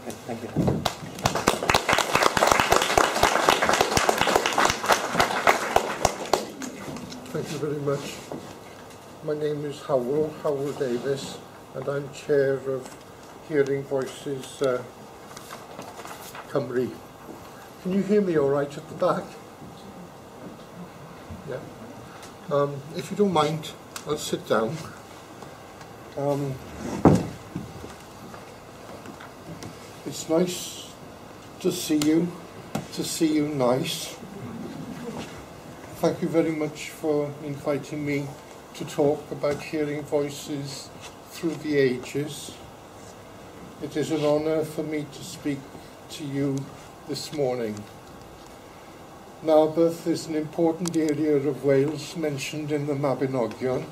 Okay, thank you. Thank you very much. My name is Hywel Davies, and I'm chair of Hearing Voices Cymru. Can you hear me all right at the back? Yeah. If you don't mind, I'll sit down. It's nice to see you nice. Thank you very much for inviting me to talk about hearing voices through the ages. It is an honour for me to speak to you this morning. Narberth is an important area of Wales mentioned in the Mabinogion.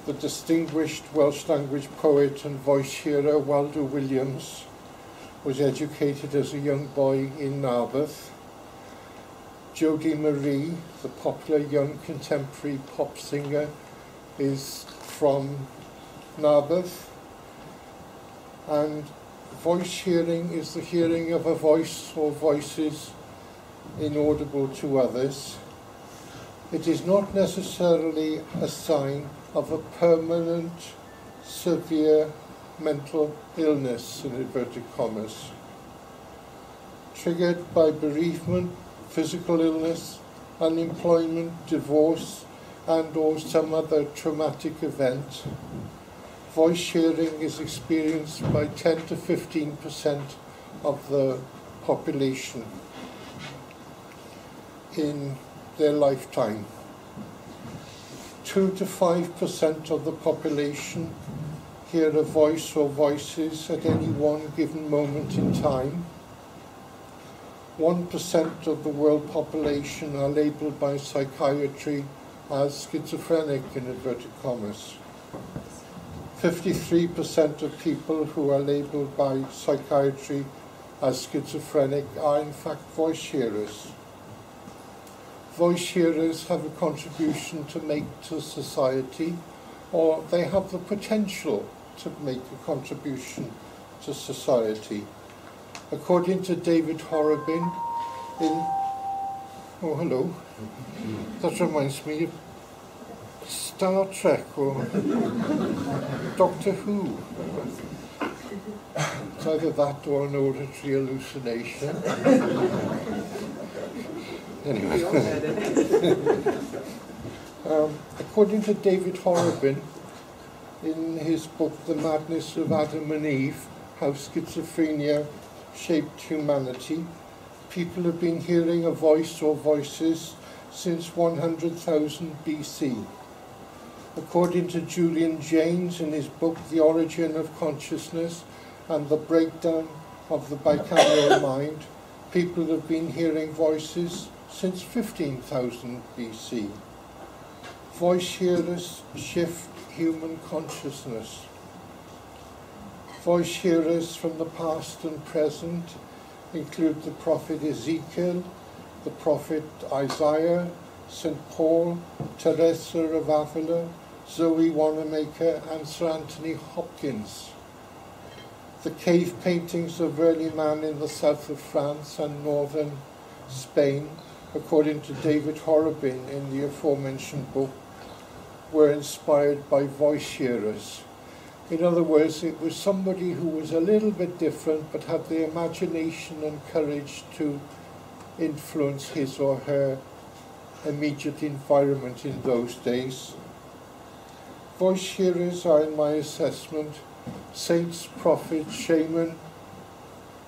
The distinguished Welsh language poet and voice hearer Waldo Williams was educated as a young boy in Narberth. Jodie Marie, the popular young contemporary pop singer, is from Narberth. And voice hearing is the hearing of a voice or voices inaudible to others. It is not necessarily a sign of a permanent, severe mental illness, in inverted commas, triggered by bereavement, physical illness, unemployment, divorce, and or some other traumatic event. Voice hearing is experienced by 10 to 15% of the population in their lifetime. 2 to 5% of the population hear a voice or voices at any one given moment in time. 1% of the world population are labelled by psychiatry as schizophrenic, in inverted commas. 53% of people who are labelled by psychiatry as schizophrenic are in fact voice hearers. Voice hearers have a contribution to make to society, or they have the potential to make a contribution to society. According to David Horrobin, oh hello, that reminds me of Star Trek or Doctor Who. It's either that or an auditory hallucination. Anyway, according to David Horrobin, in his book The Madness of Adam and Eve, How Schizophrenia Shaped Humanity, people have been hearing a voice or voices since 100,000 BC. According to Julian Jaynes in his book The Origin of Consciousness and the Breakdown of the Bicameral Mind, people have been hearing voices since 15,000 BC. Voice hearers shift human consciousness. Voice hearers from the past and present include the prophet Ezekiel, the prophet Isaiah, St. Paul, Teresa of Avila, Zoe Wanamaker, and Sir Anthony Hopkins. The cave paintings of early man in the south of France and northern Spain, according to David Horrobin in the aforementioned book, were inspired by voice hearers. In other words, it was somebody who was a little bit different but had the imagination and courage to influence his or her immediate environment in those days. Voice hearers are, in my assessment, saints, prophets, shaman,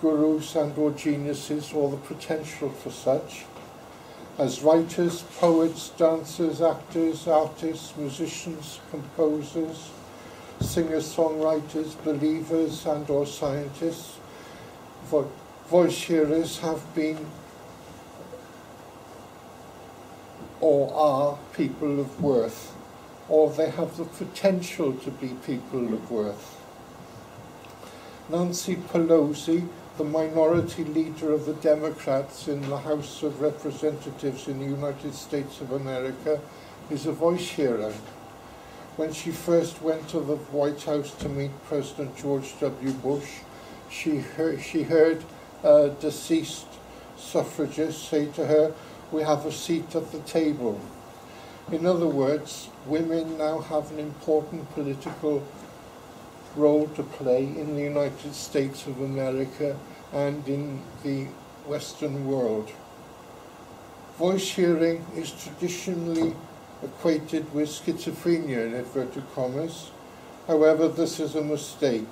gurus and or geniuses, or the potential for such, as writers, poets, dancers, actors, artists, musicians, composers, singer-songwriters, believers and or scientists. Voice hearers have been or are people of worth, or they have the potential to be people of worth. Nancy Pelosi, the minority leader of the Democrats in the House of Representatives in the United States of America, is a voice hearer. When she first went to the White House to meet President George W. Bush, she heard a deceased suffragist say to her, "We have a seat at the table." In other words, women now have an important political role to play in the United States of America and in the Western world. Voice hearing is traditionally equated with schizophrenia in inverted commas. However, this is a mistake.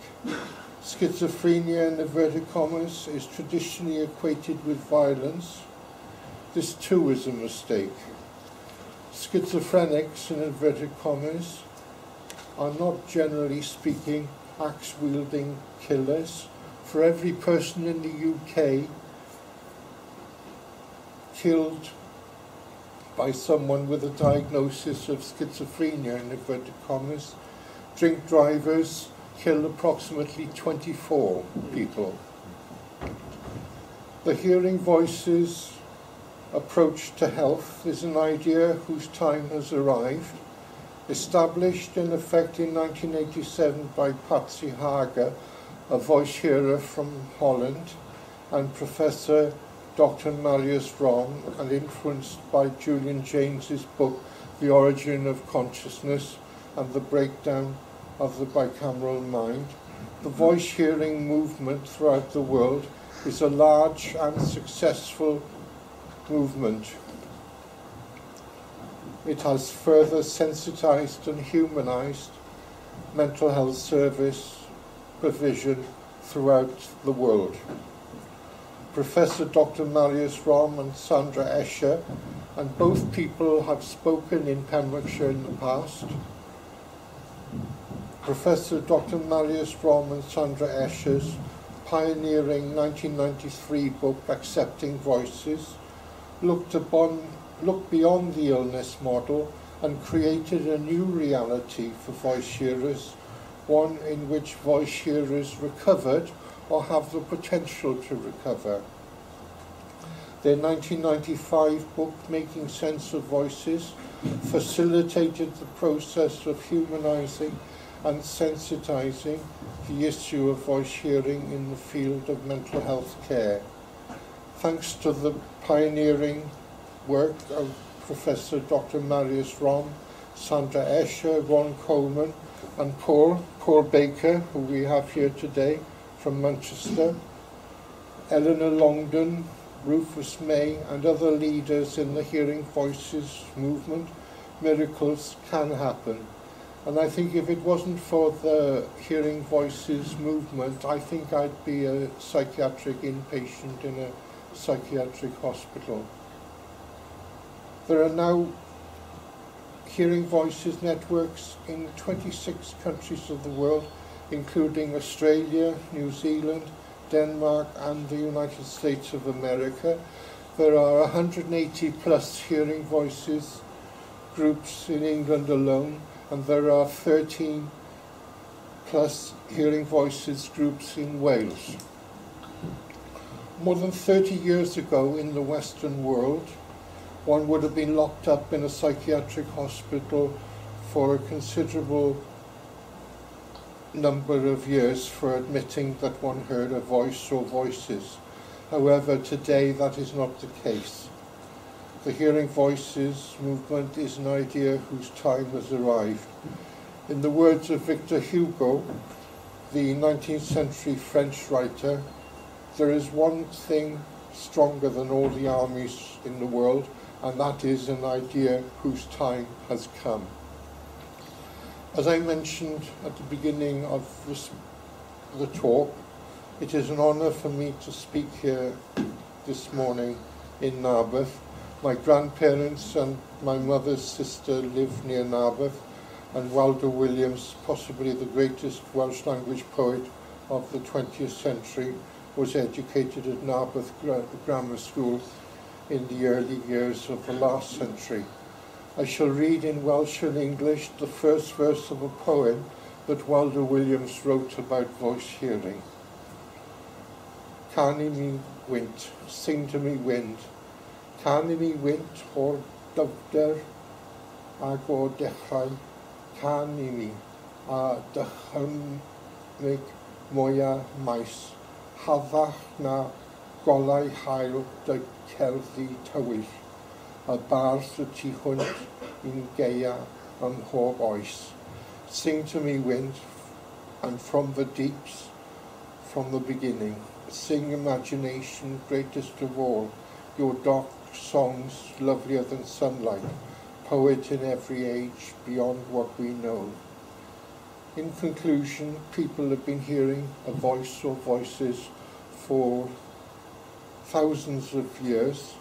Schizophrenia in inverted commas is traditionally equated with violence. This too is a mistake. Schizophrenics in inverted commas are not, generally speaking, axe-wielding killers. For every person in the UK killed by someone with a diagnosis of schizophrenia in inverted commas, drink drivers kill approximately 24 people. The Hearing Voices approach to health is an idea whose time has arrived. Established in effect in 1987 by Patsy Hager, a voice hearer from Holland, and Professor Dr. Marius Rom, and influenced by Julian James's book, The Origin of Consciousness and the Breakdown of the Bicameral Mind. The voice hearing movement throughout the world is a large and successful movement. It has further sensitized and humanized mental health service provision throughout the world. Professor Dr. Marius Rom and Sandra Escher, and both people have spoken in Pembrokeshire in the past. Professor Dr. Marius Rom and Sandra Escher's pioneering 1993 book, Accepting Voices, looked beyond the illness model and created a new reality for voice hearers, one in which voice hearers recovered or have the potential to recover. Their 1995 book, Making Sense of Voices, facilitated the process of humanizing and sensitizing the issue of voice hearing in the field of mental health care. Thanks to the pioneering work of Professor Dr. Marius Rom, Sandra Escher, Ron Coleman, and Paul Baker, who we have here today from Manchester, Eleanor Longden, Rufus May, and other leaders in the Hearing Voices movement, miracles can happen. And I think if it wasn't for the Hearing Voices movement, I think I'd be a psychiatric inpatient in a psychiatric hospital. There are now Hearing Voices networks in 26 countries of the world, including Australia, New Zealand, Denmark, and the United States of America. There are 180 plus Hearing Voices groups in England alone, and there are 13 plus Hearing Voices groups in Wales. More than 30 years ago in the Western world, one would have been locked up in a psychiatric hospital for a considerable number of years for admitting that one heard a voice or voices. However, today that is not the case. The Hearing Voices movement is an idea whose time has arrived. In the words of Victor Hugo, the 19th century French writer, there is one thing stronger than all the armies in the world, and that is an idea whose time has come. As I mentioned at the beginning of the talk, it is an honour for me to speak here this morning in Narberth. My grandparents and my mother's sister live near Narberth, and Waldo Williams, possibly the greatest Welsh language poet of the 20th century, was educated at Narberth Grammar School in the early years of the last century. I shall read in Welsh and English the first verse of a poem that Waldo Williams wrote about voice hearing. Can I mi wynt, sing to me wind, can I mi wynt o'r dyfder ag o dechrau, can I mi a dychymyg mwyaf maes, Haddach na golau hael dy cerddi tywyll, a bardd y tu hwnt i'n geia am hob oes. Sing to me, wind, and from the deeps, from the beginning. Sing, imagination, greatest of all, your dark songs lovelier than sunlight, poet in every age, beyond what we know. In conclusion, people have been hearing a voice or voices for thousands of years.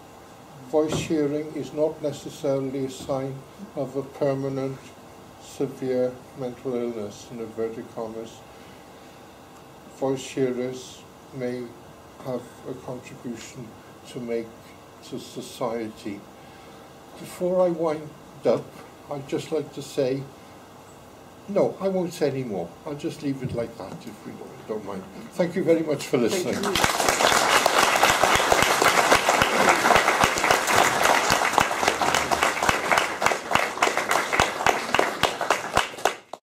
Voice hearing is not necessarily a sign of a permanent, severe mental illness, in inverted commas. Voice hearers may have a contribution to make to society. Before I wind up, I'd just like to say, no, I won't say any more. I'll just leave it like that if we don't mind. Thank you very much for listening.